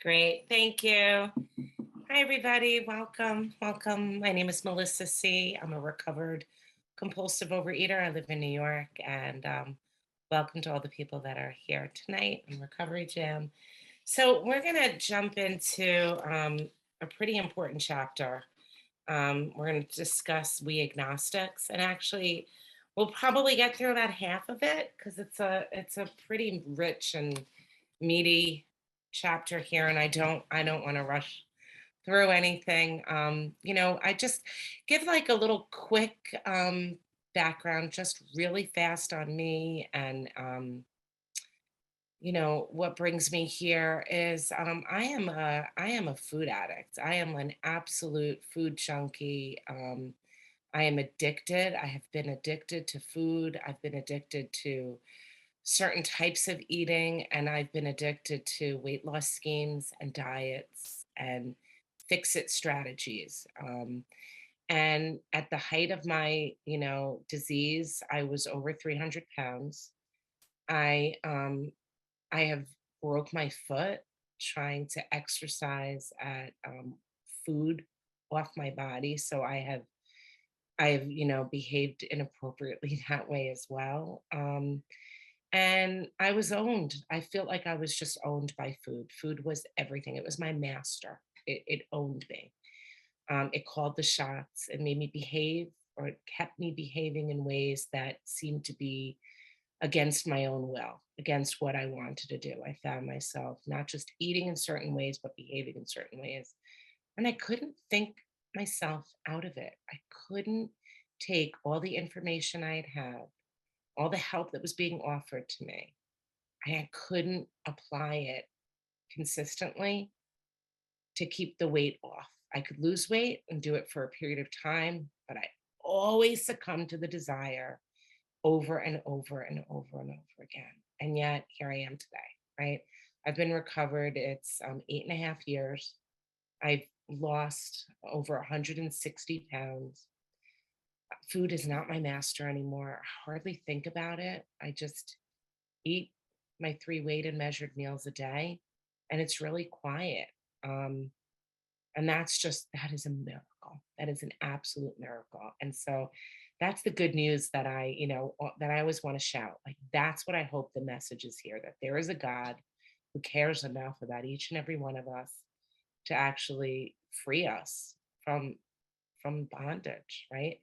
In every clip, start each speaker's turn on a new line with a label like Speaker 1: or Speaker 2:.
Speaker 1: Great. Thank you. Hi, everybody. Welcome. Welcome. My name is Melissa C. I'm a recovered compulsive overeater. I live in New York. And welcome to all the people that are here tonight in Recovery Jam. So, we're going to jump into a pretty important chapter. We're going to discuss we agnostics. And actually, we'll probably get through about half of it because it's a pretty rich and meaty chapter here, and I don't want to rush through anything. I just give like a little quick background, just really fast on me, and what brings me here is I am a food addict. I am an absolute food junkie. I am addicted. I have been addicted to food. I've been addicted to certain types of eating, and I've been addicted to weight loss schemes and diets and fix it strategies. And at the height of my, disease, I was over 300 pounds. I have broke my foot trying to exercise at food off my body. So I have behaved inappropriately that way as well. And I was owned. I feel like I was just owned by food. Food was everything. It was my master. It owned me. It called the shots. It made me behave, or it kept me behaving in ways that seemed to be against my own will, against what I wanted to do. I found myself not just eating in certain ways, but behaving in certain ways. And I couldn't think myself out of it. I couldn't take all the information I had, all the help that was being offered to me. I couldn't apply it consistently to keep the weight off. I could lose weight and do it for a period of time, but I always succumbed to the desire over and over and over and over again. And yet here I am today, right? I've been recovered. It's 8.5 years. I've lost over 160 pounds. Food is not my master anymore. I hardly think about it. I just eat my three weighed and measured meals a day, and it's really quiet. Um, and that is a miracle. That is an absolute miracle. And so that's the good news that that I always want to shout. Like, that's what I hope the message is here, that there is a God who cares enough about each and every one of us to actually free us from bondage, right?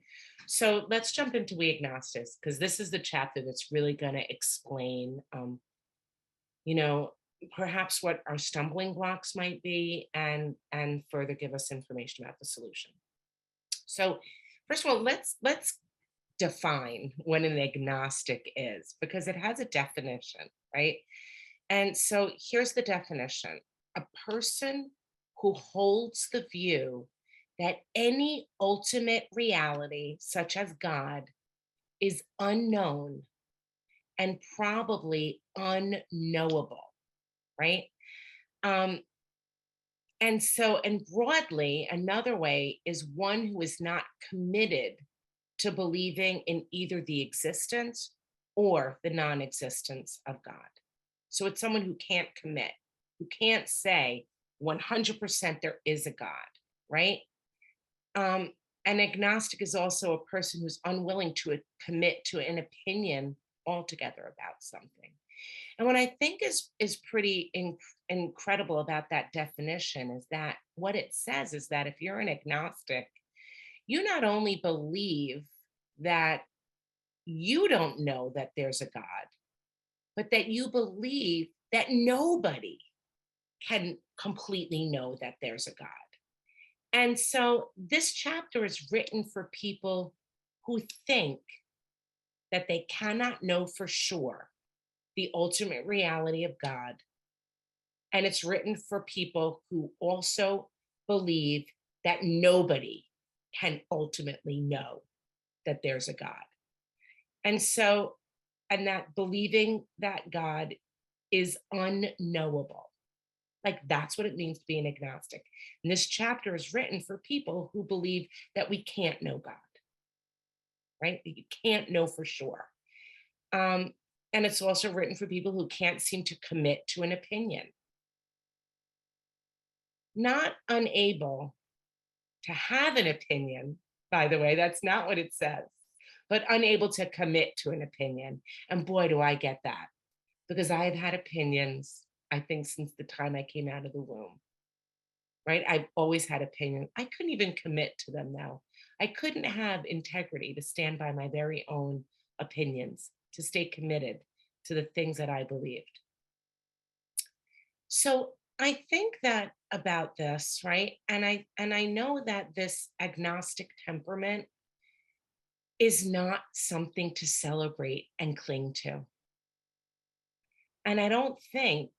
Speaker 1: So let's jump into we agnostics, because this is the chapter that's really going to explain you know perhaps what our stumbling blocks might be, and further give us information about the solution. So first of all, let's define what an agnostic is, because it has a definition, right? And so here's the definition: a person who holds the view that any ultimate reality, such as God, is unknown and probably unknowable, right? Um, and broadly, another way is one who is not committed to believing in either the existence or the non existence of God. So it's someone who can't commit, who can't say 100% there is a God, right? Um, an agnostic is also a person who's unwilling to commit to an opinion altogether about something. And what I think is pretty incredible about that definition is that what it says is that if you're an agnostic, you not only believe that you don't know that there's a God, but that you believe that nobody can completely know that there's a God. And so this chapter is written for people who think that they cannot know for sure the ultimate reality of God. And it's written for people who also believe that nobody can ultimately know that there's a God. And so, and that believing that God is unknowable. Like, that's what it means to be an agnostic. And this chapter is written for people who believe that we can't know God, right? That you can't know for sure. Um, and it's also written for people who can't seem to commit to an opinion. not unable to have an opinion, by the way, that's not what it says, but unable to commit to an opinion. And boy, do I get that because I have had opinions, I think, since the time I came out of the womb, right? I've always had opinions. I couldn't even commit to them now. I couldn't have integrity to stand by my very own opinions, to stay committed to the things that I believed. So I think that about this, right? And I know that this agnostic temperament is not something to celebrate and cling to. And I don't think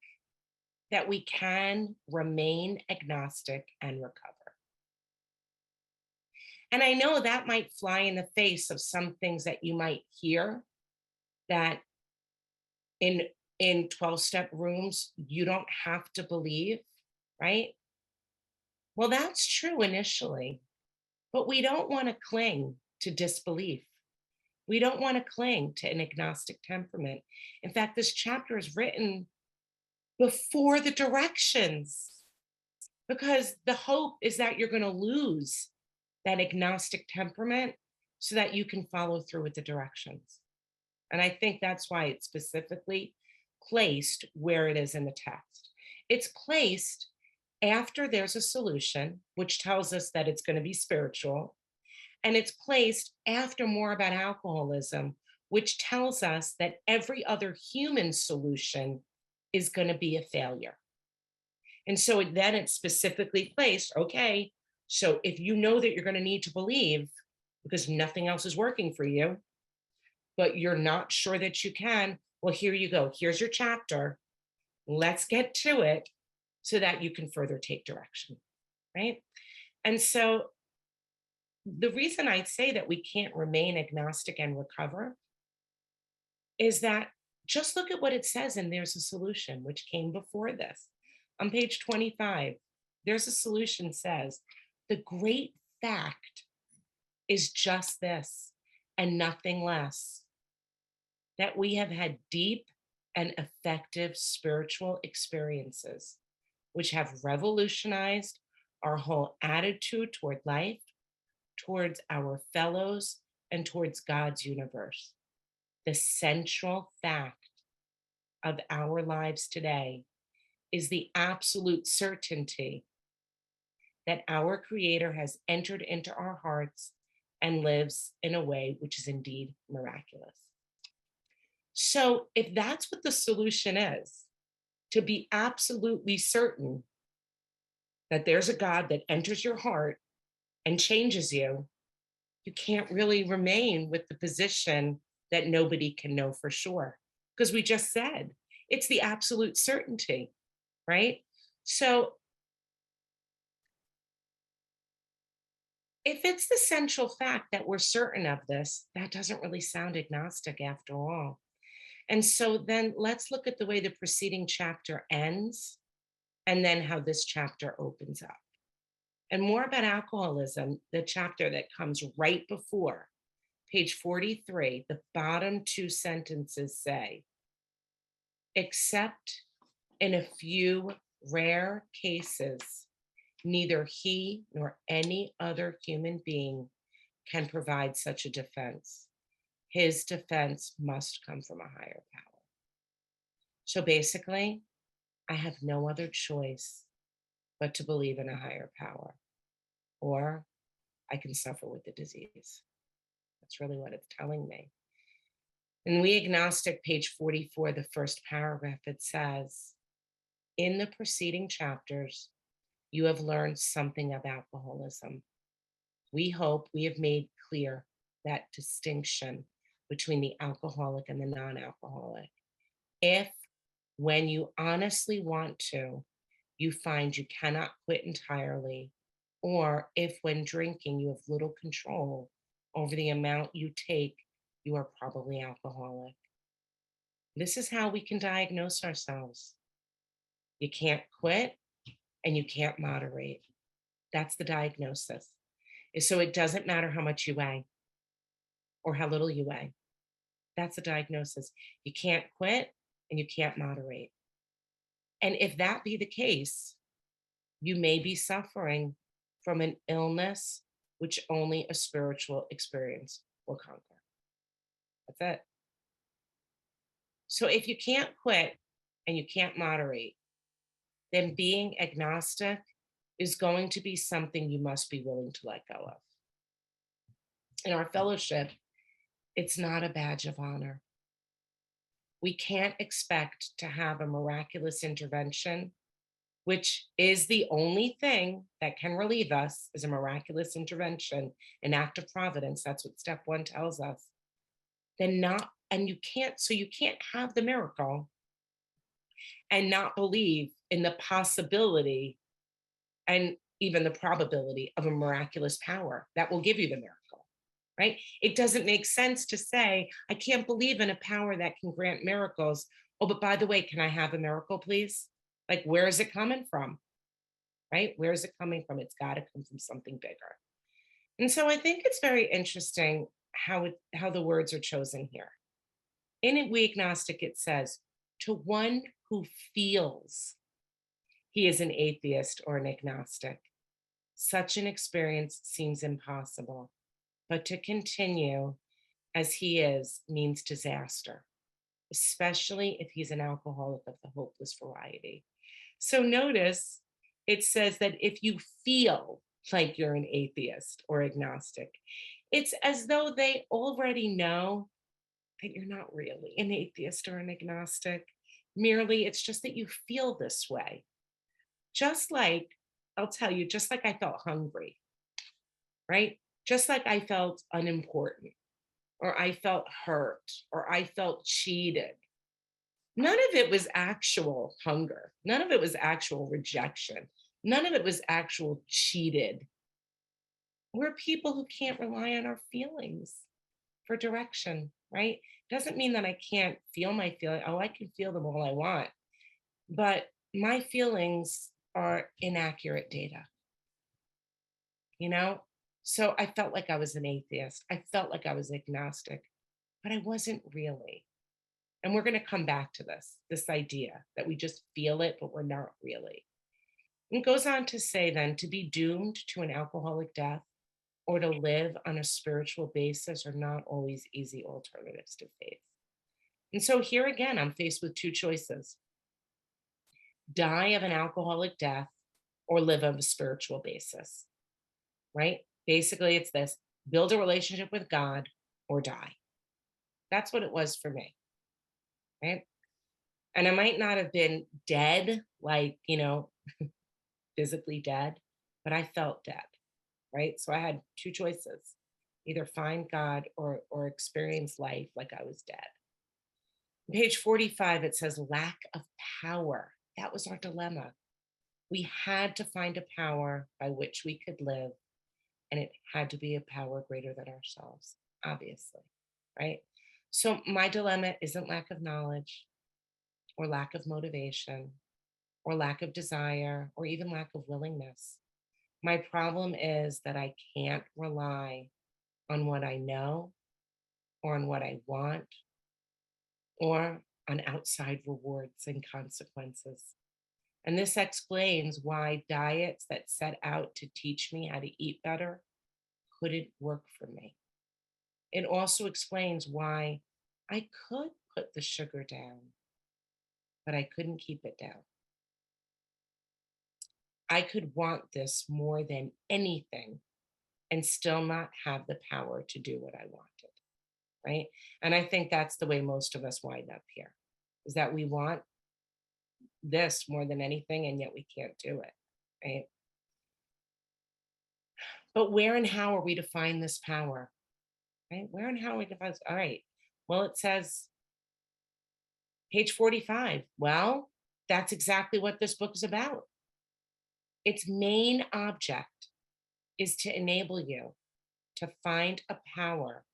Speaker 1: that we can remain agnostic and recover. And I know that might fly in the face of some things that you might hear that in in 12-step rooms you don't have to believe, right? Well, that's true initially, but we don't want to cling to disbelief. We don't want to cling to an agnostic temperament. In fact, this chapter is written before the directions because the hope is that you're going to lose that agnostic temperament so that you can follow through with the directions. And I think that's why it's specifically placed where it is in the text. It's placed after there's a solution, which tells us that it's going to be spiritual. And it's placed after more about alcoholism, which tells us that every other human solution is going to be a failure. And so then it's specifically placed, okay, so if you know that you're going to need to believe because nothing else is working for you, but you're not sure that you can, well, here you go. Here's your chapter. Let's get to it so that you can further take direction, right? And so the reason I say that we can't remain agnostic and recover is that just look at what it says and there's a solution, which came before this. On page 25, there's a solution says, the great fact is just this and nothing less, that we have had deep and effective spiritual experiences, which have revolutionized our whole attitude toward life, towards our fellows, and towards God's universe. The central fact of our lives today is the absolute certainty that our Creator has entered into our hearts and lives in a way which is indeed miraculous. So, if that's what the solution is, to be absolutely certain that there's a God that enters your heart and changes you, you can't really remain with the position that nobody can know for sure. Because we just said it's the absolute certainty, right? So if it's the central fact that we're certain of this, that doesn't really sound agnostic after all. And so then let's look at the way the preceding chapter ends and then how this chapter opens up. And more about alcoholism, the chapter that comes right before, page 43, the bottom two sentences say, except in a few rare cases, neither he nor any other human being can provide such a defense. His defense must come from a higher power. So basically, I have no other choice but to believe in a higher power, or I can suffer with the disease. That's really what it's telling me. In We Agnostic, page 44, the first paragraph, it says, in the preceding chapters, you have learned something of alcoholism. We hope we have made clear that distinction between the alcoholic and the non alcoholic. If, when you honestly want to, you find you cannot quit entirely, or if when drinking you have little control over the amount you take, you are probably alcoholic. This is how we can diagnose ourselves. You can't quit and you can't moderate. That's the diagnosis. So it doesn't matter how much you weigh or how little you weigh. That's the diagnosis. You can't quit and you can't moderate. And if that be the case, You may be suffering from an illness which only a spiritual experience will conquer. That's it. So if you can't quit and you can't moderate, then being agnostic is going to be something you must be willing to let go of. In our fellowship, it's not a badge of honor. We can't expect to have a miraculous intervention, which is the only thing that can relieve us, is a miraculous intervention, an act of providence. That's what step one tells us. Then not, and you can't have the miracle and not believe in the possibility and even the probability of a miraculous power that will give you the miracle, right? It doesn't make sense to say, I can't believe in a power that can grant miracles. Oh, but by the way, can I have a miracle, please? Like, where is it coming from, right? Where is it coming from? It's got to come from something bigger. And so I think it's very interesting how the words are chosen here. In it, we agnostic, it says, to one who feels he is an atheist or an agnostic, such an experience seems impossible, but to continue as he is means disaster, especially if he's an alcoholic of the hopeless variety. So notice it says that if you feel like you're an atheist or agnostic, it's as though they already know that you're not really an atheist or an agnostic. Merely, it's just that you feel this way. Just like, I'll tell you, just like I felt hungry, right? Just like I felt unimportant, or I felt hurt, or I felt cheated. None of it was actual hunger. None of it was actual rejection. None of it was actual cheated. We're people who can't rely on our feelings for direction, right? Doesn't mean that I can't feel my feeling. Oh, I can feel them all I want, but my feelings are inaccurate data, you know? So I felt like I was an atheist. I felt like I was agnostic, but I wasn't really. And we're going to come back to this idea that we just feel it, but we're not really. It goes on to say then to be doomed to an alcoholic death or to live on a spiritual basis are not always easy alternatives to faith. And so here again, I'm faced with two choices: die of an alcoholic death or live on a spiritual basis, right? Basically, it's this: build a relationship with God or die. That's what it was for me, right? And I might not have been dead, like, physically dead, but I felt dead, right? So I had two choices: either find God or experience life like I was dead. Page 45, it says lack of power. That was our dilemma. We had to find a power by which we could live, and it had to be a power greater than ourselves, obviously, right? So my dilemma isn't lack of knowledge or lack of motivation or lack of desire or even lack of willingness. My problem is that I can't rely on what I know or on what I want or on outside rewards and consequences. And this explains why diets that set out to teach me how to eat better couldn't work for me. It also explains why I could put the sugar down, but I couldn't keep it down. I could want this more than anything and still not have the power to do what I wanted, right? And I think that's the way most of us wind up here, is that we want this more than anything, and yet we can't do it, right? But where and how are we to find this power, right? Where and how are we to find this? All right. Well, it says, page 45. Well, that's exactly what this book is about. Its main object is to enable you to find a power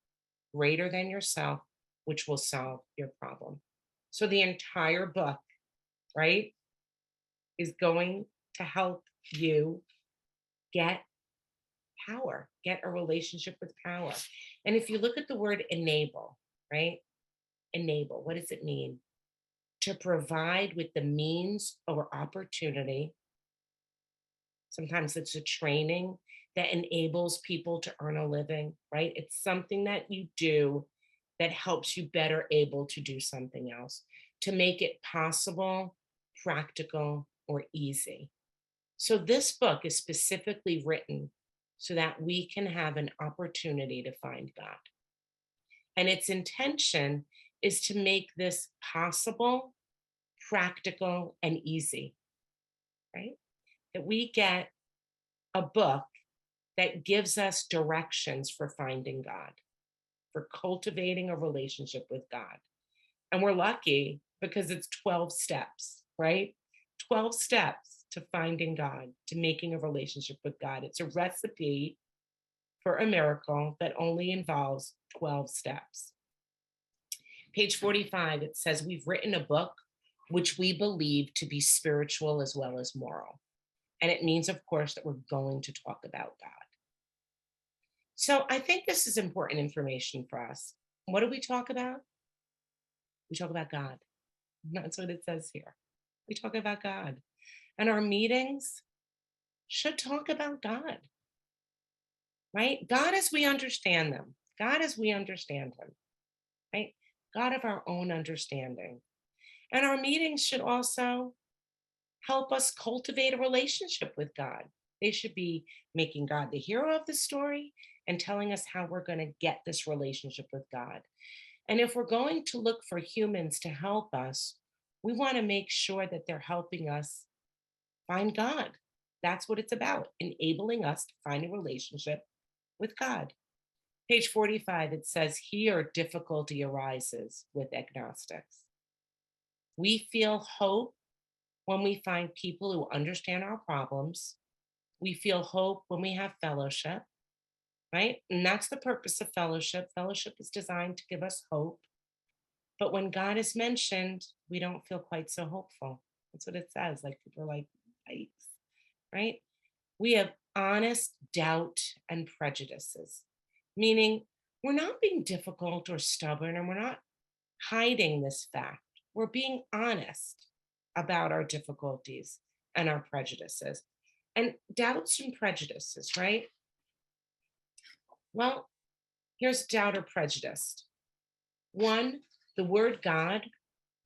Speaker 1: greater than yourself, which will solve your problem. So the entire book, right, is going to help you get power, get a relationship with power. And if you look at the word enable, right? Enable, what does it mean? To provide with the means or opportunity Sometimes it's a training that enables people to earn a living, right? It's something that you do that helps you better able to do something else, to make it possible, practical, or easy. So this book is specifically written so that we can have an opportunity to find God. And its intention is to make this possible, practical, and easy, right? That we get a book that gives us directions for finding God, for cultivating a relationship with God. And we're lucky because it's 12 steps, right? 12 steps to finding God, to making a relationship with God. It's a recipe for a miracle that only involves 12 steps. Page 45, it says, "We've written a book which we believe to be spiritual as well as moral." And it means, of course, that we're going to talk about God. So I think this is important information for us. What do we talk about? We talk about God. That's what it says here. We talk about God. And our meetings should talk about God, right? God as we understand them, God as we understand Him, right? God of our own understanding. And our meetings should also help us cultivate a relationship with God. They should be making God the hero of the story and telling us how we're going to get this relationship with God. And if we're going to look for humans to help us, we want to make sure that they're helping us find God. That's what it's about, enabling us to find a relationship with God. Page 45, it says, "Here difficulty arises with agnostics. We feel hope when we find people who understand our problems. We feel hope when we have fellowship, right? And that's the purpose of fellowship. Fellowship is designed to give us hope. But when God is mentioned, we don't feel quite so hopeful." That's what it says. Like people are like, yikes, right? We have honest doubt and prejudices, meaning we're not being difficult or stubborn and we're not hiding this fact. We're being honest about our difficulties and our prejudices. And doubts and prejudices, right? Well, here's doubt or prejudice. One, the word God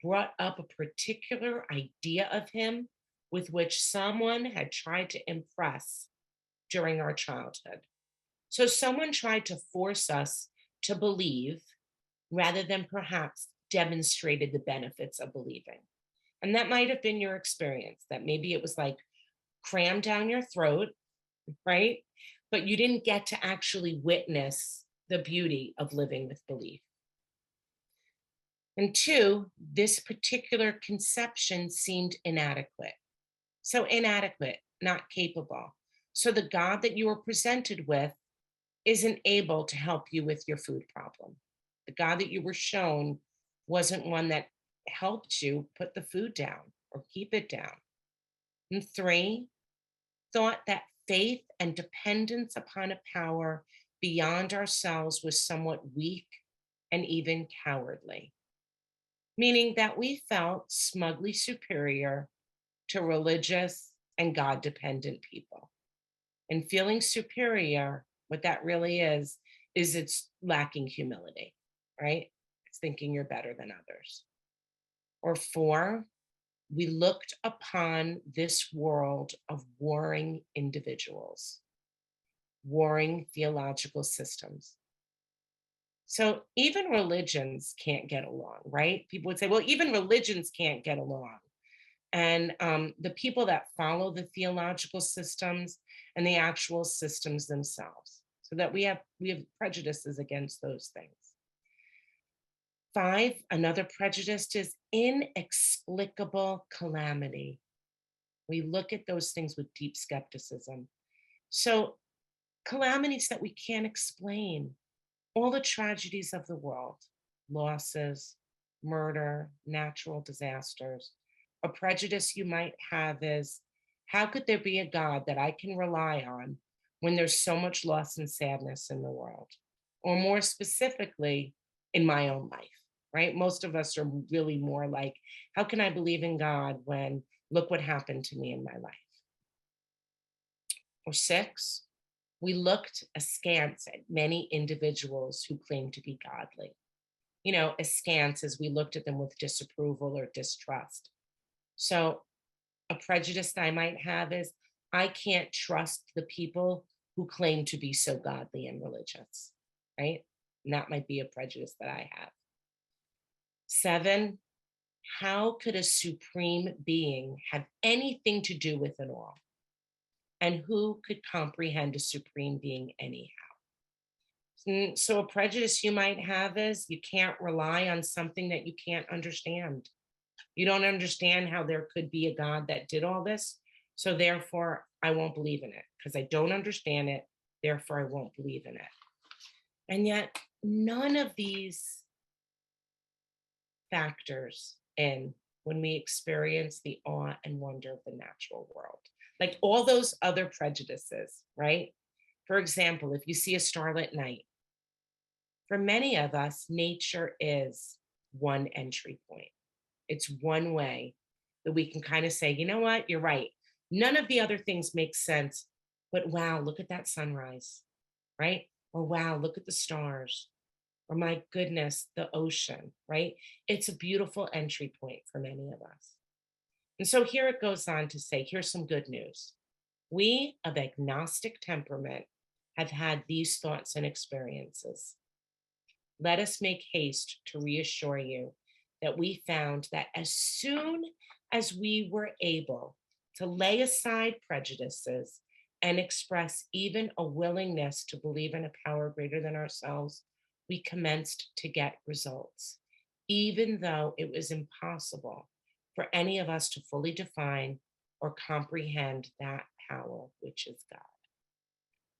Speaker 1: brought up a particular idea of Him with which someone had tried to impress during our childhood. So someone tried to force us to believe rather than perhaps demonstrated the benefits of believing. And that might have been your experience, that maybe it was like crammed down your throat, right? But you didn't get to actually witness the beauty of living with belief. And two, this particular conception seemed inadequate. So inadequate, not capable. So the God that you were presented with isn't able to help you with your food problem. The God that you were shown wasn't one that helped you put the food down or keep it down. And three, thought that faith and dependence upon a power beyond ourselves was somewhat weak and even cowardly, meaning that we felt smugly superior to religious and God dependent people. And feeling superior, what that really is it's lacking humility, right? It's thinking you're better than others. Or four, we looked upon this world of warring individuals, warring theological systems. So even religions can't get along, right? People would say, well, even religions can't get along. And the people that follow the theological systems and the actual systems themselves, so that we have prejudices against those things. Five, another prejudice is inexplicable calamity. We look at those things with deep skepticism. So calamities that we can't explain, all the tragedies of the world, losses, murder, natural disasters. A prejudice you might have is, how could there be a God that I can rely on when there's so much loss and sadness in the world? Or more specifically, in my own life, right? Most of us are really more like, how can I believe in God when look what happened to me in my life? or 6, we looked askance at many individuals who claim to be godly. Askance as we looked at them with disapproval or distrust. So, a prejudice I might have is I can't trust the people who claim to be so godly and religious, right? And that might be a prejudice that I have. 7, how could a supreme being have anything to do with it all? And who could comprehend a supreme being anyhow? So, a prejudice you might have is you can't rely on something that you can't understand. You don't understand how there could be a God that did all this. So, therefore, I won't believe in it because I don't understand it. Therefore, I won't believe in it. And yet, none of these factors in when we experience the awe and wonder of the natural world. Like all those other prejudices, right? For example, if you see a starlit night, for many of us, nature is one entry point. It's one way that we can kind of say, you know what, you're right. None of the other things make sense, but wow, look at that sunrise, right? Or wow, look at the stars. Or my goodness, the ocean, right? It's a beautiful entry point for many of us. And so here it goes on to say, here's some good news. We of agnostic temperament have had these thoughts and experiences. Let us make haste to reassure you that we found that as soon as we were able to lay aside prejudices and express even a willingness to believe in a power greater than ourselves, we commenced to get results, even though it was impossible for any of us to fully define or comprehend that power, which is God.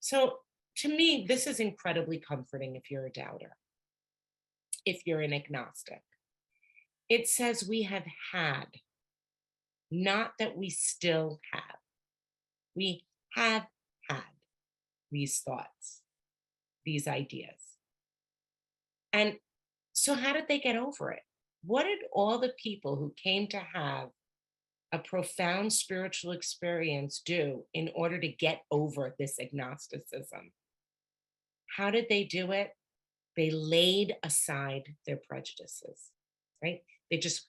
Speaker 1: So, to me, this is incredibly comforting if you're a doubter, if you're an agnostic. It says we have had, not that we still have. We have had these thoughts, these ideas. And so, how did they get over it? What did all the people who came to have a profound spiritual experience do in order to get over this agnosticism? How did they do it? They laid aside their prejudices, right? They just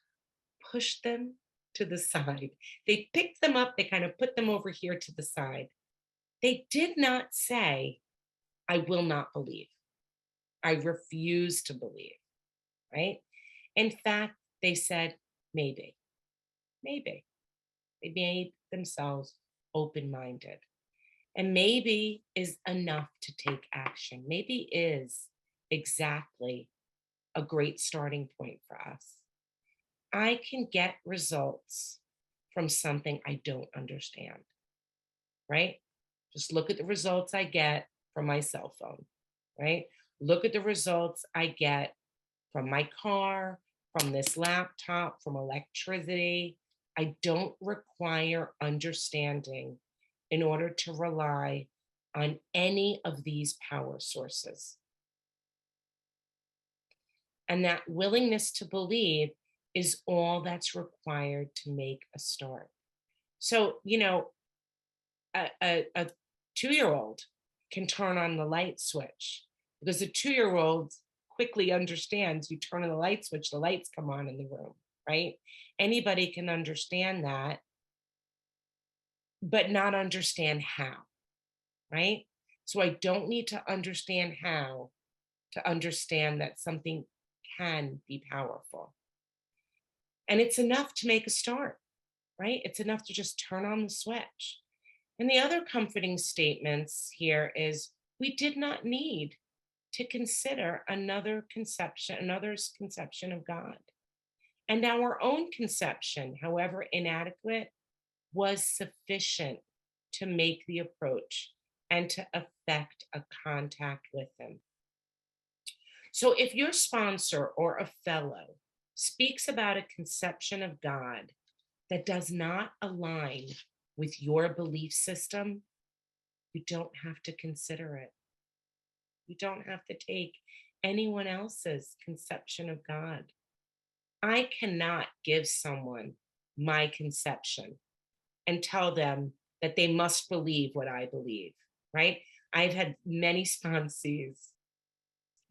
Speaker 1: pushed them to the side. They picked them up, they kind of put them over here to the side. They did not say, I will not believe. I refuse to believe, right? In fact, they said, maybe, maybe. They made themselves open minded. And maybe is enough to take action. Maybe is exactly a great starting point for us. I can get results from something I don't understand, right? Just look at the results I get from my cell phone, right? Look at the results I get from my car, from this laptop, from electricity. I don't require understanding in order to rely on any of these power sources. And that willingness to believe is all that's required to make a start. So, a 2 year old can turn on the light switch because a 2 year old quickly understands you turn on the light switch, the lights come on in the room, right? Anybody can understand that, but not understand how, right? So I don't need to understand how to understand that something can be powerful. And it's enough to make a start, right? It's enough to just turn on the switch. And the other comforting statements here is we did not need to consider another's conception of God. And our own conception, however inadequate, was sufficient to make the approach and to effect a contact with him. So if your sponsor or a fellow speaks about a conception of God that does not align with your belief system, you don't have to consider it. You don't have to take anyone else's conception of God. I cannot give someone my conception and tell them that they must believe what I believe, right? I've had many sponsees.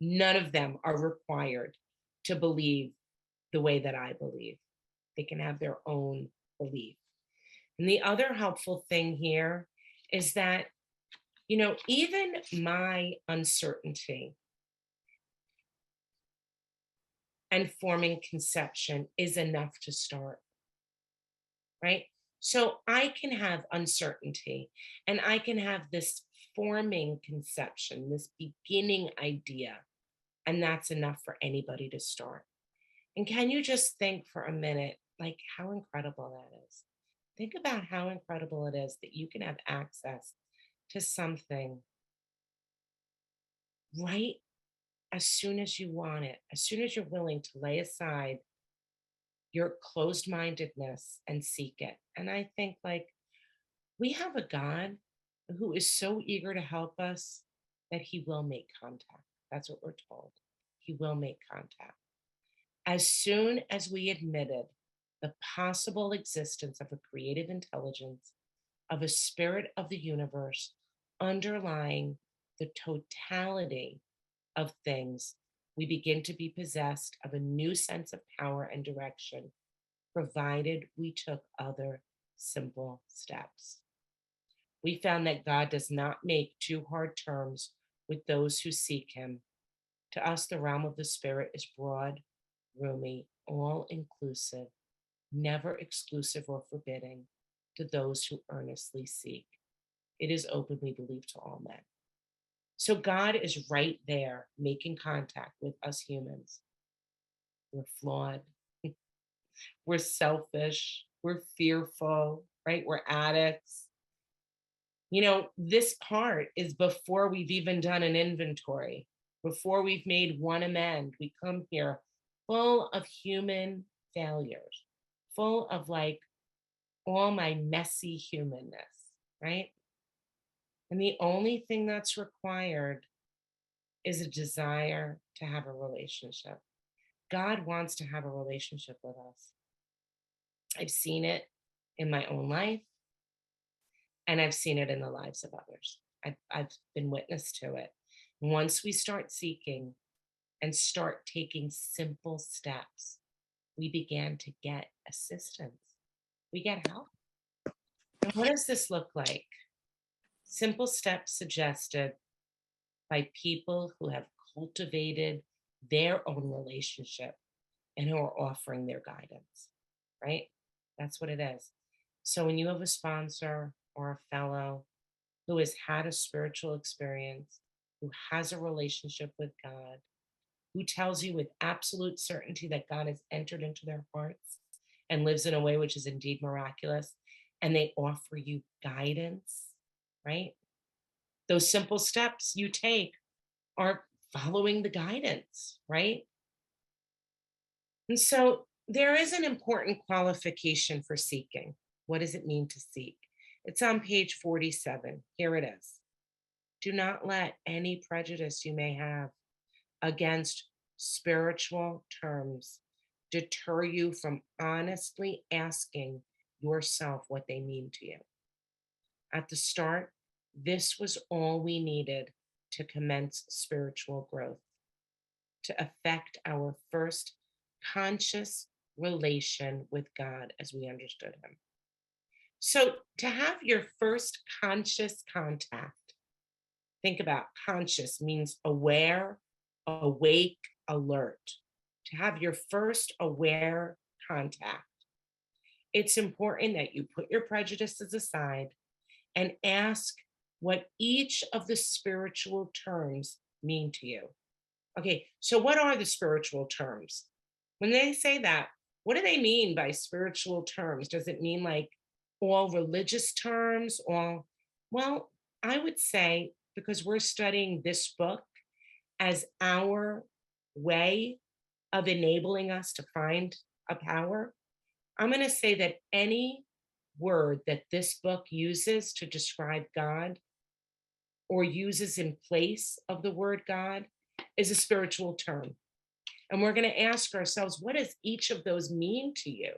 Speaker 1: None of them are required to believe the way that I believe. They can have their own belief. And the other helpful thing here is that, even my uncertainty and forming conception is enough to start, right? So I can have uncertainty and I can have this forming conception, this beginning idea, and that's enough for anybody to start. And can you just think for a minute, like how incredible that is? Think about how incredible it is that you can have access to something right as soon as you want it, as soon as you're willing to lay aside your closed mindedness and seek it. And I think, like, we have a God who is so eager to help us that he will make contact. That's what we're told. He will make contact. As soon as we admitted the possible existence of a creative intelligence, of a spirit of the universe underlying the totality of things, we begin to be possessed of a new sense of power and direction, provided we took other simple steps. We found that God does not make too hard terms with those who seek him. To us, the realm of the spirit is broad, roomy, all inclusive, never exclusive or forbidding to those who earnestly seek. It is open, we believe, to all men. So God is right there making contact with us humans. We're flawed, we're selfish, we're fearful, right? We're addicts. This part is before we've even done an inventory, before we've made one amend. We come here full of human failures, full of like all my messy humanness, right? And the only thing that's required is a desire to have a relationship. God wants to have a relationship with us. I've seen it in my own life, and I've seen it in the lives of others. I've been witness to it. Once we start seeking and start taking simple steps, we began to get assistance. We get help. And what does this look like? Simple steps suggested by people who have cultivated their own relationship and who are offering their guidance, right? That's what it is. So when you have a sponsor or a fellow who has had a spiritual experience, who has a relationship with God, who tells you with absolute certainty that God has entered into their hearts and lives in a way which is indeed miraculous, and they offer you guidance, right? Those simple steps you take are following the guidance, right? And so there is an important qualification for seeking. What does it mean to seek? It's on page 47. Here it is. Do not let any prejudice you may have against spiritual terms deter you from honestly asking yourself what they mean to you. At the start, this was all we needed to commence spiritual growth, to affect our first conscious relation with God as we understood him. So, to have your first conscious contact, think about conscious means aware, awake, alert. To have your first aware contact, it's important that you put your prejudices aside and ask what each of the spiritual terms mean to you. Okay, so what are the spiritual terms? When they say that, what do they mean by spiritual terms? Does it mean like all religious terms? Well, I would say, because we're studying this book as our way of enabling us to find a power, I'm going to say that any word that this book uses to describe God or uses in place of the word God is a spiritual term. And we're going to ask ourselves, what does each of those mean to you?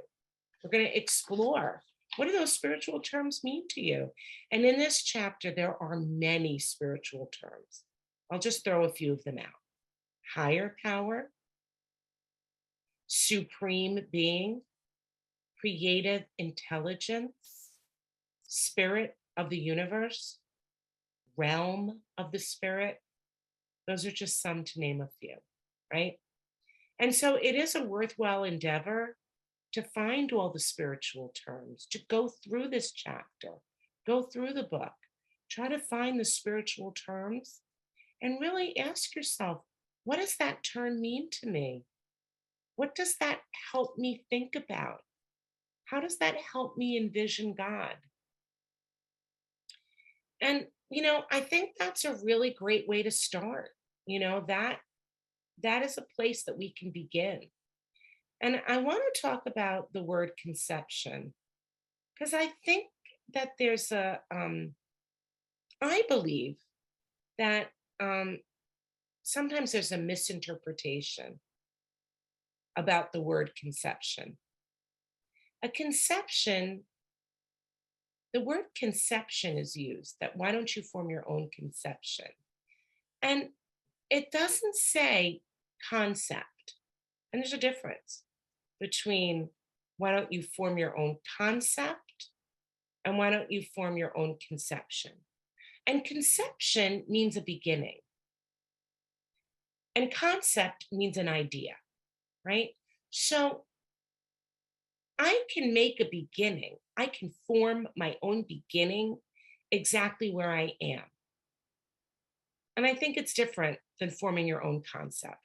Speaker 1: We're going to explore What do those spiritual terms mean to you? And in this chapter, there are many spiritual terms. I'll just throw a few of them out: higher power, supreme being, creative intelligence, spirit of the universe, realm of the spirit. Those are just some to name a few, right? And so it is a worthwhile endeavor to find all the spiritual terms, to go through this chapter, go through the book, try to find the spiritual terms, and really ask yourself, what does that term mean to me? What does that help me think about? How does that help me envision God? And I think that's a really great way to start. That is a place that we can begin. And I want to talk about the word conception because I think that I believe that sometimes there's a misinterpretation about the word conception. A conception, the word conception is used, that why don't you form your own conception? And it doesn't say concept. And there's a difference between why don't you form your own concept and why don't you form your own conception? And conception means a beginning, and concept means an idea, right? So I can make a beginning, I can form my own beginning exactly where I am. And I think it's different than forming your own concept,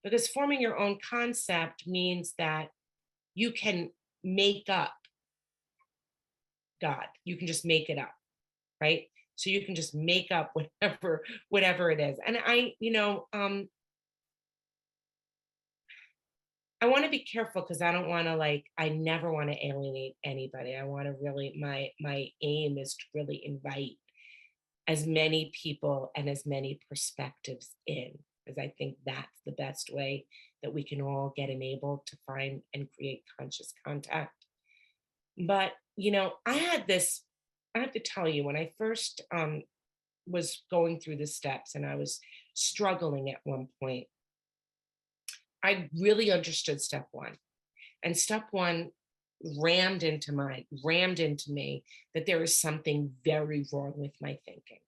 Speaker 1: because forming your own concept means that you can make up God. You can just make it up, right? So you can just make up whatever it is. And I want to be careful because I don't want to I never want to alienate anybody. I want to really my aim is to really invite as many people and as many perspectives in, because I think that's the best way that we can all get enabled to find and create conscious contact. But I have to tell you, when I first was going through the steps and I was struggling at one point, I really understood step one. And step one rammed into me that there is something very wrong with my thinking,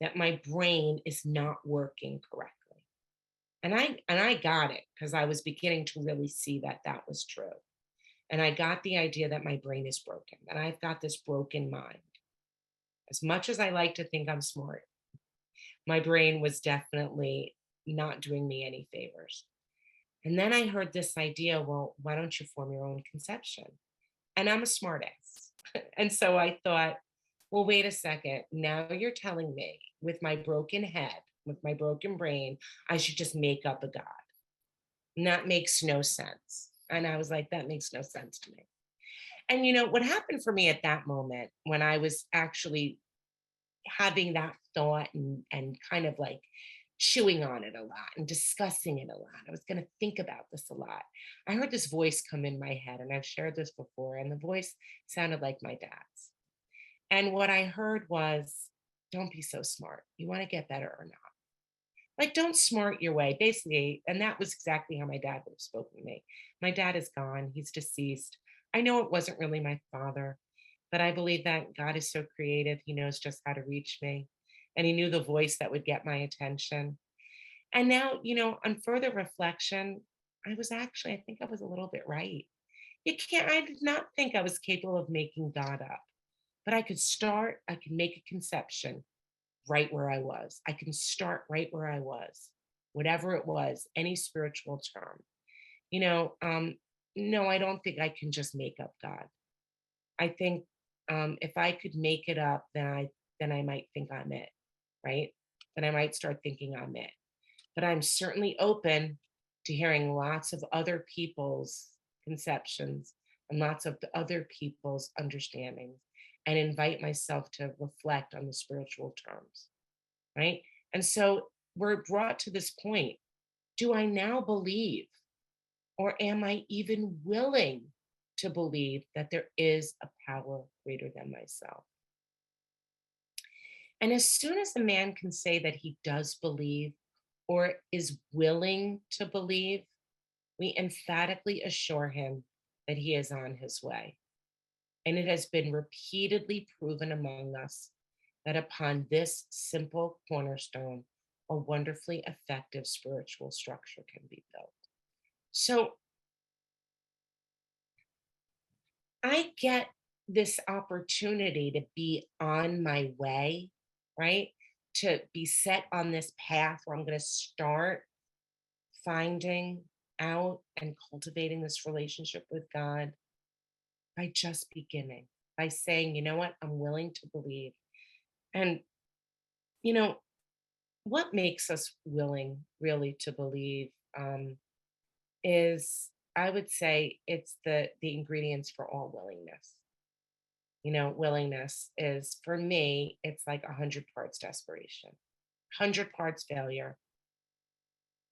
Speaker 1: that my brain is not working correctly. And I got it because I was beginning to really see that that was true. And I got the idea that my brain is broken, that I've got this broken mind. As much as I like to think I'm smart, my brain was definitely not doing me any favors. And then I heard this idea, well, why don't you form your own conception? And I'm a smartass. And so I thought, well, wait a second. Now you're telling me with my broken head, with my broken brain, I should just make up a God. And that makes no sense. And I was like, that makes no sense to me. And what happened for me at that moment when I was actually having that thought and kind of like chewing on it a lot and discussing it a lot. I was going to think about this a lot. I heard this voice come in my head, and I've shared this before, and the voice sounded like my dad's. And what I heard was, don't be so smart. You want to get better or not? Like, don't smart your way, basically. And that was exactly how my dad would have spoken to me. My dad is gone, he's deceased. I know it wasn't really my father, but I believe that God is so creative. He knows just how to reach me. And he knew the voice that would get my attention. And now, on further reflection, I think I was a little bit right. I did not think I was capable of making God up, but I could make a conception right where I was. I can start right where I was, whatever it was, any spiritual term. You know, um, no, I don't think I can just make up God. I think if I could make it up, then I might think I'm it, right? Then I might start thinking I'm it. But I'm certainly open to hearing lots of other people's conceptions and lots of the other people's understandings, and invite myself to reflect on the spiritual terms, right? And so we're brought to this point. Do I now believe, or am I even willing to believe that there is a power greater than myself. And as soon as a man can say that he does believe or is willing to believe, we emphatically assure him that he is on his way. And it has been repeatedly proven among us that upon this simple cornerstone, a wonderfully effective spiritual structure can be built. So I get this opportunity to be on my way, right? To be set on this path where I'm going to start finding out and cultivating this relationship with God by just beginning, by saying, you know what, I'm willing to believe. And, you know, what makes us willing really to believe is, I would say, it's the ingredients for all willingness. Willingness is, for me, it's like 100 parts desperation, 100 parts failure,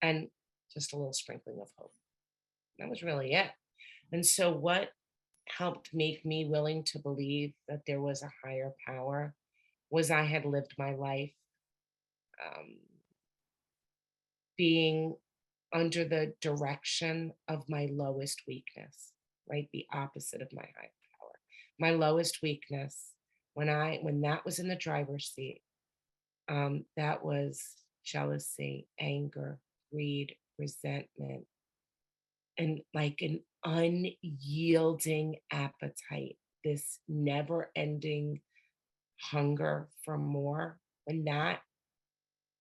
Speaker 1: and just a little sprinkling of hope. That was really it. And so, what helped make me willing to believe that there was a higher power was I had lived my life um, being under the direction of my lowest weakness, right? The opposite of my high power. My lowest weakness, when that was in the driver's seat, that was jealousy, anger, greed, resentment, and like an unyielding appetite, this never ending hunger for more. When that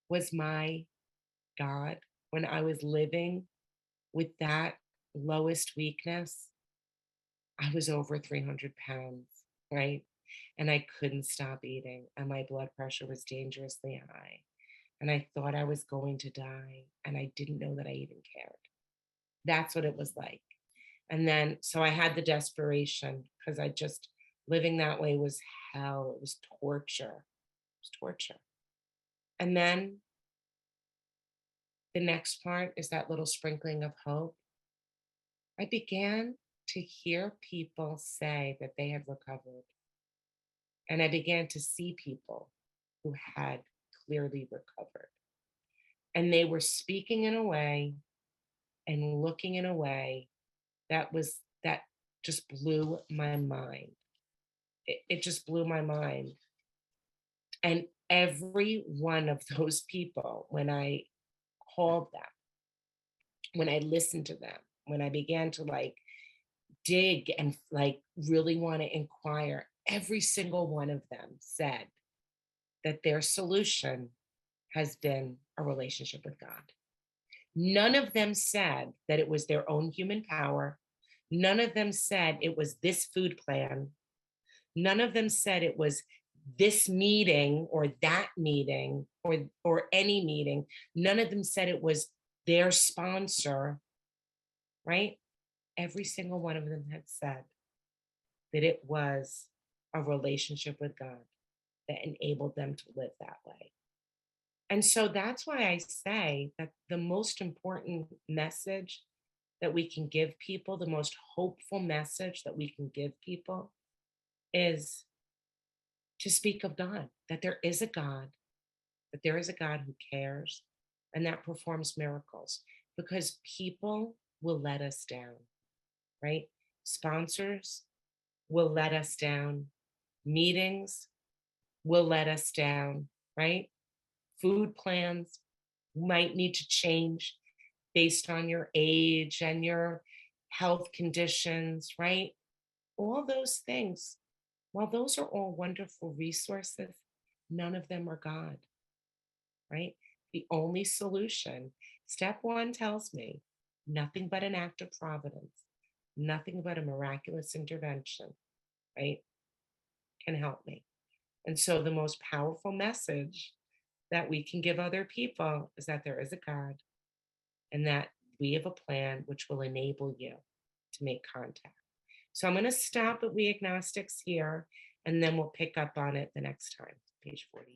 Speaker 1: was my God, when I was living with that lowest weakness, I was over 300 pounds, right? And I couldn't stop eating, and my blood pressure was dangerously high. And I thought I was going to die, and I didn't know that I even cared. That's what it was like. And then, so I had the desperation because I just, living that way was hell. It was torture. It was torture. And then the next part is that little sprinkling of hope. I began to hear people say that they had recovered. And I began to see people who had clearly recovered. And they were speaking in a way and looking in a way that just blew my mind. It just blew my mind. And every one of those people, when I called them, when I listened to them, when I began to like dig and like really want to inquire, every single one of them said that their solution has been a relationship with God. None of them said that it was their own human power. None of them said it was this food plan. None of them said it was this meeting or that meeting or any meeting. None of them said it was their sponsor, right? Every single one of them had said that it was a relationship with God that enabled them to live that way. And so that's why I say that the most important message that we can give people, the most hopeful message that we can give people is to speak of God, that there is a God, that there is a God who cares and that performs miracles, because people will let us down, right? Sponsors will let us down, meetings will let us down, right? Food plans might need to change based on your age and your health conditions, right? All those things, while those are all wonderful resources, none of them are God, right? The only solution, step one tells me, nothing but an act of providence, nothing but a miraculous intervention, right, can help me. And so the most powerful message that we can give other people is that there is a God and that we have a plan which will enable you to make contact. So I'm going to stop at We Agnostics here, and then we'll pick up on it the next time, page 48.